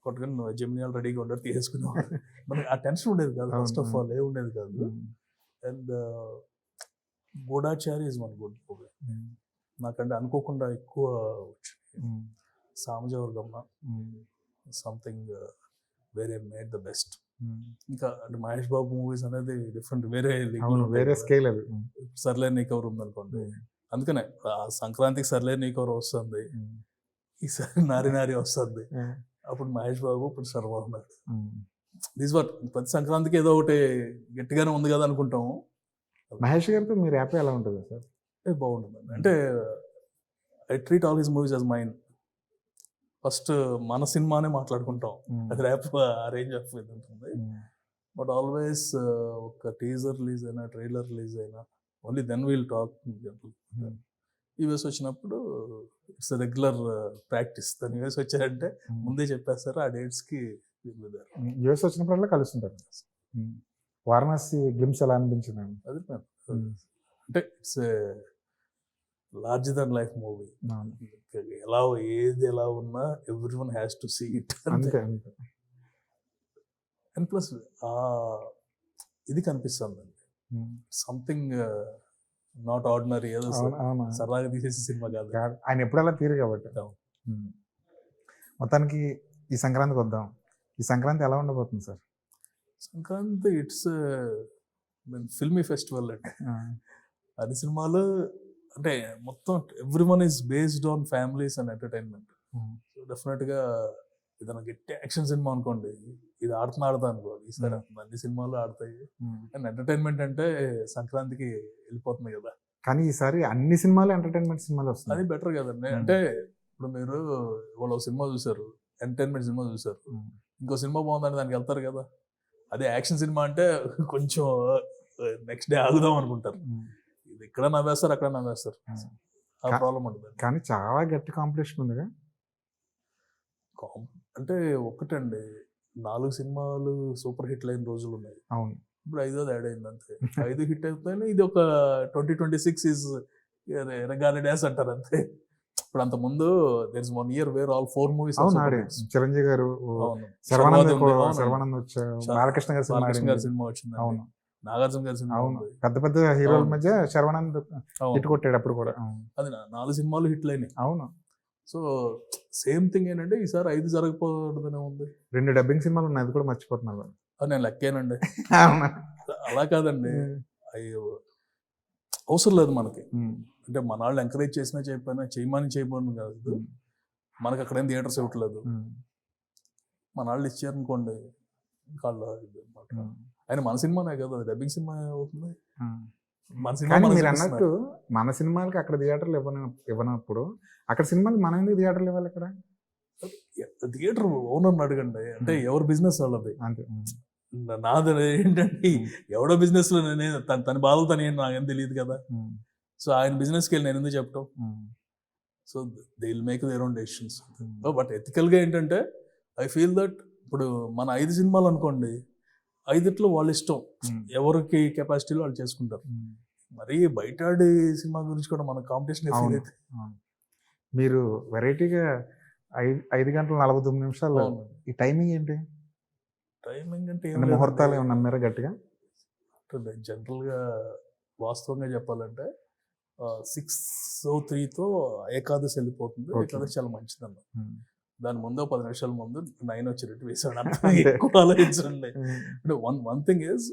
కొట్టగానే నువ్వు జెమినియాలు రెడీగా ఉండరు తీసుకునేవాడు. మనకి ఆ టెన్షన్ ఉండేది కాదు, ఫస్ట్ ఆఫ్ ఆల్ ఏ ఉండేది కాదు. And Goodachari is one good movie. నాకంటే అనుకోకుండా ఎక్కువ వచ్చింది. సామజవర్గమ్మ సంథింగ్ వేరే మేడ్ ద బెస్ట్. ఇంకా అంటే మహేష్ బాబు మూవీస్ అనేది డిఫరెంట్, వేరే స్కేల్ అది. సర్లే నీకెవరు ఉందనుకోండి, అందుకనే ఆ సంక్రాంతికి సర్లే నీకెవరు వస్తుంది, ఈసారి నారి వస్తుంది. అప్పుడు మహేష్ బాబు, ఇప్పుడు సర్వ ఉన్నారు. దీస్ వర్ ప్రతి సంక్రాంతికి ఏదో ఒకటి గట్టిగానే ఉంది కదా అనుకుంటాము. మహేష్ గారితో మీరు హ్యాపీ ఎలా ఉంటుంది సార్? బాగుంటుందండి. అంటే I treat all his movies as mine. First మన సినిమానే మాట్లాడుకుంటాం, అది ర్యాప్ ఆ రేంజ్ ఆఫ్ ఇది ఉంటుంది. బట్ ఆల్వేస్ ఒక టీజర్ రిలీజ్ అయినా ట్రైలర్ రిలీజ్ అయినా only then we'll talk. US వచ్చినప్పుడు ఇట్స్ రెగ్యులర్ ప్రాక్టీస్. దాని యూఎస్ వచ్చారంటే ముందే చెప్పేస్తారు ఆ డేట్స్కి. యూఎస్ వచ్చినప్పుడల్లా కలుస్తుంటారు. వారణాసి గ్లిమ్స్ ఎలా అనిపించింది? అది అంటే it's larger than life movie. ఏది ఎలా ఉన్నా every one has to see it. And plus ఇది కనిపిస్తుందండి, సంథింగ్ నాట్ ఆర్డినరీ, ఏదో సరదాగా తీసేసి సినిమా కాదు. ఆయన ఎప్పుడు అలా తీరు కాబట్టి. మొత్తానికి ఈ సంక్రాంతికి వద్దాం. ఈ సంక్రాంతి ఎలా ఉండబోతుంది sir? Sankranti it's filmy festival అండి. అది సినిమాలు అంటే మొత్తం every one is based on families and entertainment. So డెఫినెట్గా ఏదైనా గట్టి యాక్షన్ సినిమా అనుకోండి, ఇది ఆడుతా అనుకోండి, ఈసారి అన్ని సినిమాలు ఆడతాయి. అండ్ ఎంటర్టైన్మెంట్ అంటే సంక్రాంతికి వెళ్ళిపోతుంది కదా. కానీ ఈసారి అన్ని సినిమాలు ఎంటర్టైన్మెంట్ సినిమాలు వస్తాయి, అది బెటర్ కదండి. అంటే ఇప్పుడు మీరు వాళ్ళు సినిమా చూసారు, ఎంటర్టైన్మెంట్ సినిమా చూసారు, ఇంకో సినిమా బాగుందని దానికి వెళ్తారు కదా. అదే యాక్షన్ సినిమా అంటే కొంచెం నెక్స్ట్ డే ఆగుదాం అనుకుంటారు. ఇది ఇక్కడ నవ్వేస్తారు, అక్కడ నవ్వేస్తారు, ఆ ప్రాబ్లం ఉంటుంది. కానీ చాలా గట్టి కాంపిటీషన్ ఉందిగా. అంటే ఒకటండి, 4 సినిమాలు సూపర్ హిట్ అయిన రోజులు ఉన్నాయి. అవును. ఇప్పుడు 5ది యాడ్ అయింది అంతే. 5 హిట్ అయిపోయినా ఇది ఒక 2026 ఈజ్ రిగార్డెడ్ యాజ్ అంటారు అంతే. ఇప్పుడు అంత ముందు there is 1 year where all 4 movies. Chiranjeevi garu, Sharwanand వచ్చారు, బాలకృష్ణ గారి సినిమా వచ్చింది, అవును, నాగార్జున గారి సినిమా, అవును, పెద్ద హీరోల మధ్య శర్వానంద్ హిట్ కొట్టాడు అప్పుడు కూడా. అది 4 సినిమాలు హిట్లు అయినాయి. అవును. సో సేమ్ థింగ్ ఏంటంటే ఈసారి 5 జరగకూడదనే ఉంది. 2 డబ్బింగ్ సినిమాలు ఉన్నాయి, అది కూడా మర్చిపోతున్నారు. నేను లెక్కేనండి. అలా కాదండి, అయ్యో అవసరం లేదు మనకి. అంటే మన వాళ్ళు ఎంకరేజ్ చేసినా చేయకపోయినా చేయమని కాదు, మనకి అక్కడ ఏం థియేటర్స్ ఇవ్వట్లేదు. మన వాళ్ళు ఇచ్చారనుకోండి వాళ్ళు ఆయన మన సినిమానే కదా, డబ్బింగ్ సినిమా అవుతుంది. మన సినిమా కానీ మనకి మీరు చూపిస్తున్నారు. అన్నట్టు మన సినిమాలకి అక్కడ థియేటర్లు ఇవ్వనప్పుడు అక్కడ సినిమాలు మనం ఎందుకు థియేటర్లు ఇవ్వాలి ఇక్కడ? థియేటర్ ఓనర్ని అడగండి, అంటే ఎవరి బిజినెస్ వాళ్ళది. అంతే. నాది ఏంటంటే ఎవడో బిజినెస్ లో నేను తన బాధలు తను ఏంటి నాకేం తెలియదు కదా. సో ఆయన బిజినెస్కి వెళ్ళి నేను ఎందుకు చెప్పడం? So they will make their own decisions. But ఎథికల్గా ఏంటంటే ఐ ఫీల్ దట్ ఇప్పుడు మన 5 సినిమాలు అనుకోండి, 5 వాళ్ళ ఇష్టం, ఎవరికి కెపాసిటీలో వాళ్ళు చేసుకుంటారు. మరి బయటాడి సినిమా గురించి కూడా మన కాంపిటీషన్ ఫీల్ అయితే మీరు వెరైటీగా 5 గంటల 49 నిమిషాలు ఈ టైమింగ్ ఏంటి? టైమింగ్ అంటే ముహూర్తాలు ఏమన్నా నమ్మారా గట్టిగా? జనరల్గా వాస్తవంగా చెప్పాలంటే 6:03తో ఏకాదశి వెళ్ళిపోతుంది. ఏకాదశి చాలా మంచిది అన్న. దాని ముందు 10 నిమిషాల ముందు 9 వచ్చేటట్టు వేసాడు. అంత ఎక్కువ ఆలోచించండి. అంటే one thing is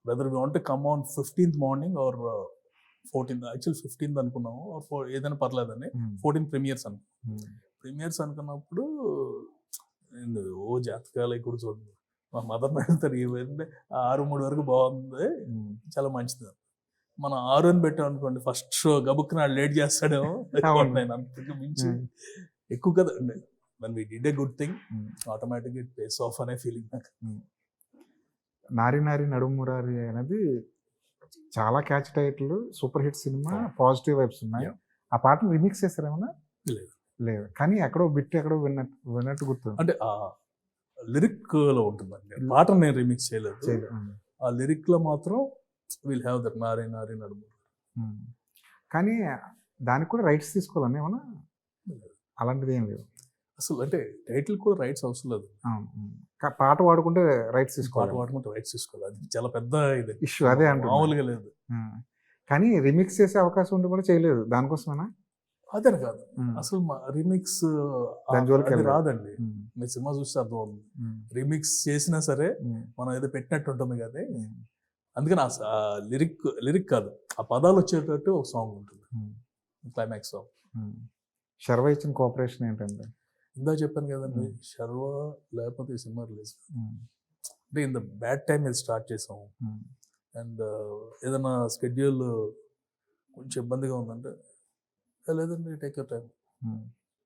whether we want to come on 15th morning or 14th, actual 15th అనుకున్నాము, ఆర్ ఏదైనా పర్లేదని 14 ప్రీమియర్స్ ప్రీమియర్స్ అనుకున్నప్పుడు జాతకాలు కూడా చూడండి, మా మదర్ని అడుగుతారు ఏమైంది 6-3 వరకు బాగుంది, చాలా మంచిది. మనం 6 అని పెట్టాం అనుకోండి, ఫస్ట్ షో గబుక్కి నాడు లేట్ చేస్తాడేమో. నేను అంతకు మించి ఎక్కువ కదా అండి. when we did a good thing, automatically it pays off అనే ఫీలింగ్ నాకు. నారి నారి నడుమురారి అనేది చాలా catch title, super hit cinema, positive vibes ఉన్నాయి. ఆ పాటను రిమిక్స్ చేశారు ఏమన్నా? లేదు, కానీ ఎక్కడో బిట్ ఎక్కడో విన్నట్టు గుర్తు. అంటే ఆ లిరిక్ లో ఉంటుందండి, పాట నేను రిమిక్స్ చేయలేదు. ఆ లిరిక్ లో మాత్రం విల్ హ్యావ్ దట్ నారి నారి నడుము. కానీ దానికి కూడా రైట్స్ తీసుకోవాలని ఏమన్నా? అలాంటిది ఏం లేదు అసలు. అంటే టైటిల్ కూడా రైట్స్ అవసరం లేదు. పాట వాడుకుంటే రైట్స్ తీసుకోవాలి. పాట వాడుకుంటే రైట్స్ తీసుకోవాలి, అది చాలా పెద్ద ఇది ఇష్యూ. అదే అంటే మామూలుగా లేదు. కానీ రిమిక్స్ చేసే అవకాశం ఉండి కూడా చేయలేదు దానికోసమేనా? అదే కాదు, అసలు రిమిక్స్ రాదండి. మీరు సినిమా చూస్తే అర్థం అవుతుంది. రిమిక్స్ చేసినా సరే మనం ఏదో పెట్టినట్టు ఉంటుంది కానీ, అందుకని ఆ లిరిక్ కాదు, ఆ పదాలు వచ్చేటట్టు ఒక సాంగ్ ఉంటుంది, క్లైమాక్స్ సాంగ్. శర్వ ఇచ్చిన కోఆపరేషన్ ఏంటంటే ఇందా చెప్పాను కదండి, శర్వ లేకపోతే ఈ సినిమా రిలీజ్ అంటే ఇన్ ద బ్యాడ్ టైం ఇది స్టార్ట్ చేసాము. అండ్ ఏదైనా స్కెడ్యూల్ కొంచెం ఇబ్బందిగా ఉందంటే, లేదండి టేక్ యూర్ టైం,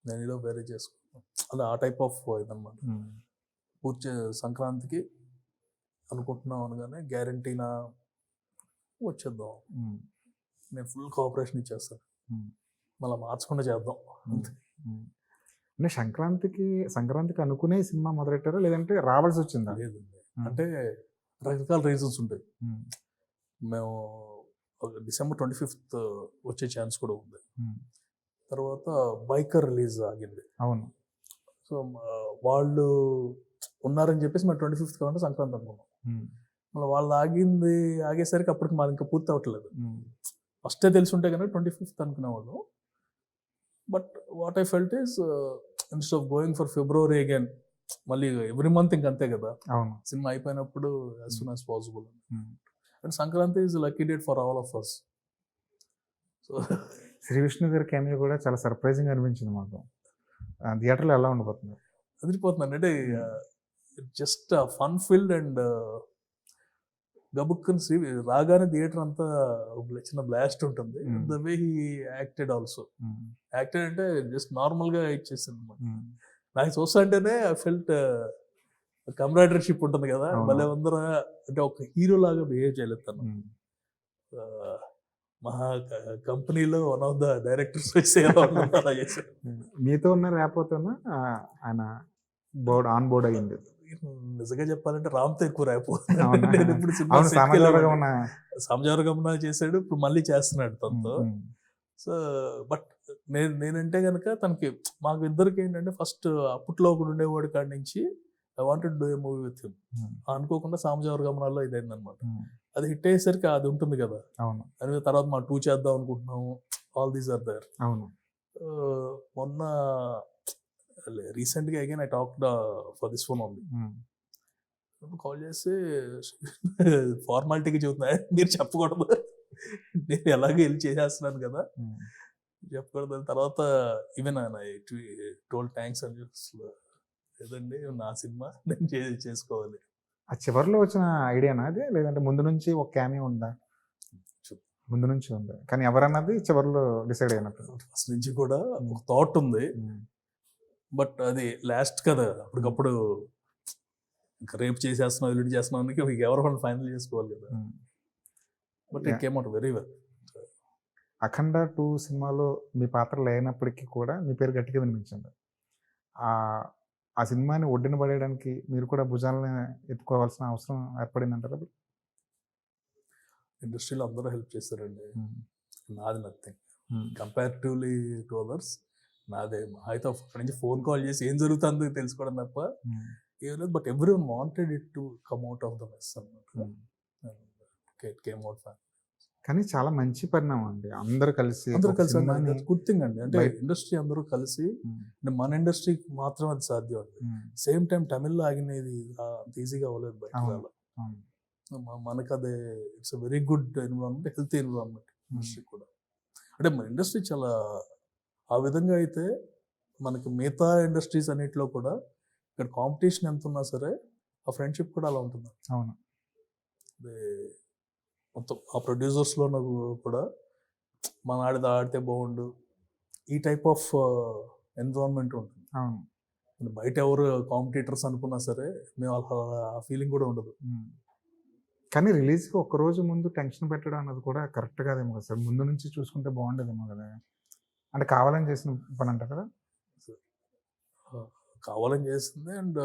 నేను ఇలా వేరే చేసుకున్నాను, అలా ఆ టైప్ ఆఫ్ ఇదన్నమాట. పూర్తి సంక్రాంతికి అనుకుంటున్నాం అనగానే గ్యారంటీనా వచ్చేద్దాం, నేను ఫుల్ కోఆపరేషన్ ఇచ్చేస్తాను, మళ్ళీ మార్చకుండా చేద్దాం. అంటే సంక్రాంతికి అనుకునే సినిమా మొదలెట్టారా లేదంటే రావాల్సి వచ్చిందా? లేదండి, అంటే రకరకాల రీజన్స్ ఉంటాయి. మేము December 25th వచ్చే ఛాన్స్ కూడా ఉంది. తర్వాత బైకర్ రిలీజ్ ఆగింది. అవును. సో వాళ్ళు ఉన్నారని చెప్పేసి మేము 25th కావాలంటే సంక్రాంతి అనుకున్నాం. మళ్ళీ వాళ్ళు ఆగేసరికి అప్పటికి మాది ఇంకా పూర్తి అవ్వట్లేదు. ఫస్టే తెలిసి ఉంటే కనుక 25th అనుకునేవాళ్ళు. But what I felt is instead of going for February again, మళ్ళీ ఎవ్రీ మంత్ ఇంకంతే కదా సినిమా అయిపోయినప్పుడు, as soon as possible. And Sankranti is lucky date for all of us. So Shri Vishnu గారి కెమెరా కూడా చాలా సర్ప్రైజింగ్ అనిపించింది మాకు. థియేటర్లో ఎలా ఉండబోతుంది? అదిరిపోతుందండి. అంటే జస్ట్ ఫన్ ఫీల్డ్ అండ్ గబుక్కని రాగానే థియేటర్ అంతా చిన్న బ్లాస్ట్ ఉంటుంది. The way he acted also, acted అంటే జస్ట్ నార్మల్గా ఇచ్చేసాను అనమాట. నాకు చూస్తా అంటేనే ఐ ఫెల్ట్ కమ్రాడర్షిప్ ఉంటుంది కదా, భలే అందరూ అంటే ఒక హీరో లాగా బిహేవ్ చేయలేదు తను. మహా కంపెనీలో వన్ ఆఫ్ ద డైరెక్టర్స్ అలా చేశారు. మీతో ఉన్న ర్యాపోతోనా ఆయన ఆన్ బోర్డ్ అయ్యింది? నిజంగా చెప్పాలంటే రామ్తో ఎక్కువ ర్యాపో. ఇప్పుడు సామజవరగమన చేశాడు, ఇప్పుడు మళ్ళీ చేస్తున్నాడు తనతో. సో బట్ నేనంటే కనుక తనకి మాకు ఇద్దరికి ఏంటంటే ఫస్ట్ అప్పట్లో ఒకడు ఉండేవాడు కాడి నుంచి I wanted do a movie with him. అనుకోకుండా సామజవరగమనాల్లో ఇదైంది అనమాట. అది హిట్ అయ్యేసరికి అది ఉంటుంది కదా, అని తర్వాత మా 2 చేద్దాం అనుకుంటున్నాము. All these are there. మొన్న రీసెంట్గా again I talked for this one only. Call చేసి ఫార్మాలిటీకి చెబుతున్నా మీరు చెప్పకూడదు, నేను ఎలాగో వెళ్ళి చేసేస్తున్నాను కదా, చెప్పకూడదు. తర్వాత ఈవెన్ టోల్ థ్యాంక్స్ అని లేదండి నా సినిమా నేను చేసుకోవాలి. ఆ చివరిలో వచ్చిన ఐడియానా అది, లేదంటే ముందు నుంచి ఒక క్యామియో ఉందా? ముందు నుంచి ఉంది, కానీ ఎవరన్నది చివరిలో డిసైడ్ అయినప్పుడు. ఫస్ట్ నుంచి కూడా ఒక థాట్ ఉంది, బట్ అది లాస్ట్ కదా, అప్పటికప్పుడు ఇంకా రేపు చేసేస్తున్నాం ఎల్లుండి చేస్తున్నాం అని మీకు ఎవరు ఫైనల్ చేసుకోవాలి కదా. But it came out very well. Akhanda 2 సినిమాలో మీ పాత్ర లేనప్పటికీ కూడా మీ పేరు గట్టిగా వినిపించింది. ఆ సినిమాని ఒడ్డున పడేయడానికి మీరు కూడా భుజాలను ఎత్తుకోవాల్సిన అవసరం ఏర్పడిందంటారా? ఇండస్ట్రీలో అందరూ హెల్ప్ చేస్తారండి, నాది నథింగ్ కంపారిటివ్లీ టు అదర్స్. నాదే అయితే అక్కడి నుంచి ఫోన్ కాల్ చేసి ఏం జరుగుతుందో తెలుసుకోవడం తప్ప ఏం లేదు. But every one wanted it to come out of the mess అన్నమాట. It came out fine. కానీ చాలా మంచి పరిణామం అండి, అందరూ కలిసి గుడ్ థింగ్ అండి. అంటే ఇండస్ట్రీ అందరూ కలిసి, అంటే మన ఇండస్ట్రీకి మాత్రం అది సాధ్యం అండి. సేమ్ టైం తమిళ్లో ఆగినది ఈజీగా అవ్వలేదు బయట. మనకు అదే it's very good environment, healthy environment industry కూడా. అంటే మన ఇండస్ట్రీ చాలా ఆ విధంగా అయితే మనకి మిగతా ఇండస్ట్రీస్ అన్నిటిలో కూడా ఇక్కడ కాంపిటీషన్ ఎంత ఉన్నా సరే ఆ ఫ్రెండ్షిప్ కూడా అలా ఉంటుంది. అవును, మొత్తం ఆ ప్రొడ్యూసర్స్లో నాకు కూడా మన ఆడితే బాగుండు ఈ టైప్ ఆఫ్ ఎన్విరాన్మెంట్ ఉంటుంది. అవును, బయట ఎవరు కాంపిటీటర్స్ అనుకున్నా సరే మేము ఆ ఫీలింగ్ కూడా ఉండదు. కానీ రిలీజ్కి ఒక్కరోజు ముందు టెన్షన్ పెట్టడం అన్నది కూడా కరెక్ట్ కాదేమో కదా సార్, ముందు నుంచి చూసుకుంటే బాగుండేదేమో కదా. అంటే కావాలని చేసిన పని అంటారు కదా. కావాలని చేస్తుంది, and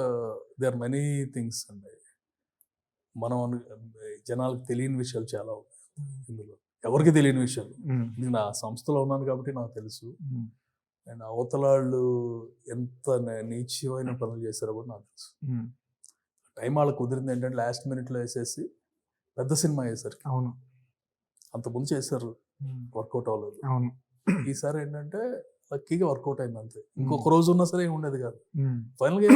they are many things అండి. మనం జనాలకు తెలియని విషయాలు చాలా ఉన్నాయి ఇందులో, ఎవరికి తెలియని విషయాలు. నేను నా సంస్థలో ఉన్నాను కాబట్టి నాకు తెలుసు, అండ్ అవతలాళ్ళు ఎంత నీచమైన పనులు చేశారో కూడా నాకు తెలుసు. టైం వాళ్ళకి కుదిరింది ఏంటంటే లాస్ట్ మినిట్లో వేసేసి పెద్ద సినిమా వేశారు. అవును, అంతకుముందు చేశారు, వర్కౌట్ అవ్వలేదు. అవును, ఈసారి ఏంటంటే లక్కీగా వర్కౌట్ అయింది అంతే. ఇంకొక రోజు ఉన్నా సరే ఏమి ఉండేది కాదు, ఫైనల్గా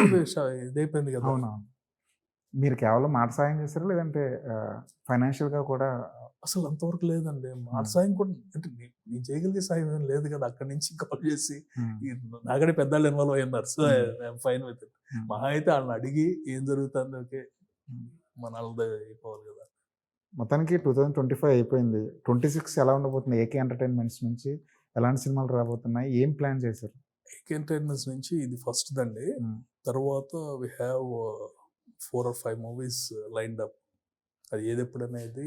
ఇదైపోయింది కదా. అవును, మీరు కేవలం మాట సాయం చేశారా, లేదంటే ఫైనాన్షియల్గా కూడా? అసలు అంతవరకు లేదండి, మాట సాయం కూడా అంటే నేను చేయగలిగే సాయం ఏం లేదు కదా. అక్కడి నుంచి కాల్ చేసి నాకడే పెద్దవాళ్ళు ఇన్వాల్వ్ అయ్యారు, సో ఫైన్ విత్ ఇట్. మహా అయితే వాళ్ళని అడిగి ఏం జరుగుతుంది, ఓకే మన వాళ్ళది అయిపోవాలి కదా. మొత్తానికి 2025 అయిపోయింది, 26 ఎలా ఉండబోతుంది? ఏకే ఎంటర్టైన్మెంట్స్ నుంచి ఎలాంటి సినిమాలు రాబోతున్నాయి, ఏం ప్లాన్ చేశారు? ఏకే ఎంటర్టైన్మెంట్స్ నుంచి ఇది ఫస్ట్ దండి. తర్వాత we have 4 or 5 movies lined up. అది ఏది ఎప్పుడనేది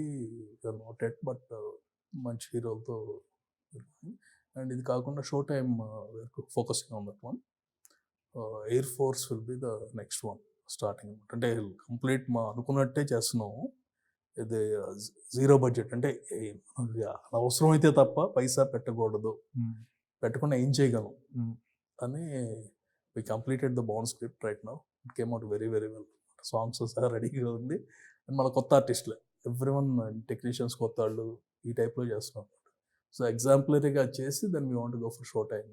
నాట్ ఎట్, బట్ మంచి హీరోలతో. అండ్ ఇది కాకుండా show time focusing on that one. Air force will be the next one starting. అంటే కంప్లీట్ మా అనుకున్నట్టే చేస్తున్నాము. ఇది 0 బడ్జెట్, అంటే అవసరం అయితే తప్ప పైసా పెట్టకూడదు, పెట్టకుండా ఏం చేయగలం అని. We completed the bound script right now. It came out very very well. Songs సహా రెడీగా ఉంది. అండ్ మన కొత్త ఆర్టిస్టులే, ఎవ్రీ వన్ టెక్నీషియన్స్ కొత్త వాళ్ళు ఈ టైప్లో చేస్తున్నాం. సో ఎగ్జాంపులరీగా చేసి then we want go for show time.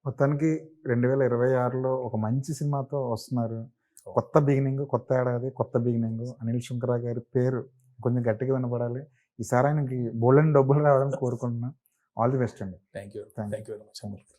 మొత్తానికి 2026లో ఒక మంచి సినిమాతో వస్తున్నారు. కొత్త బిగినింగ్, కొత్త ఏడాది, కొత్త బిగినింగ్. అనిల్ శుంకర గారి పేరు కొంచెం గట్టిగా వినపడాలి. ఈసారి ఆయనకి బోల్డెన్ డబ్బులు రావాలని కోరుకుంటున్నాను. ఆల్ ది బెస్ట్ అండి. Thank you very much.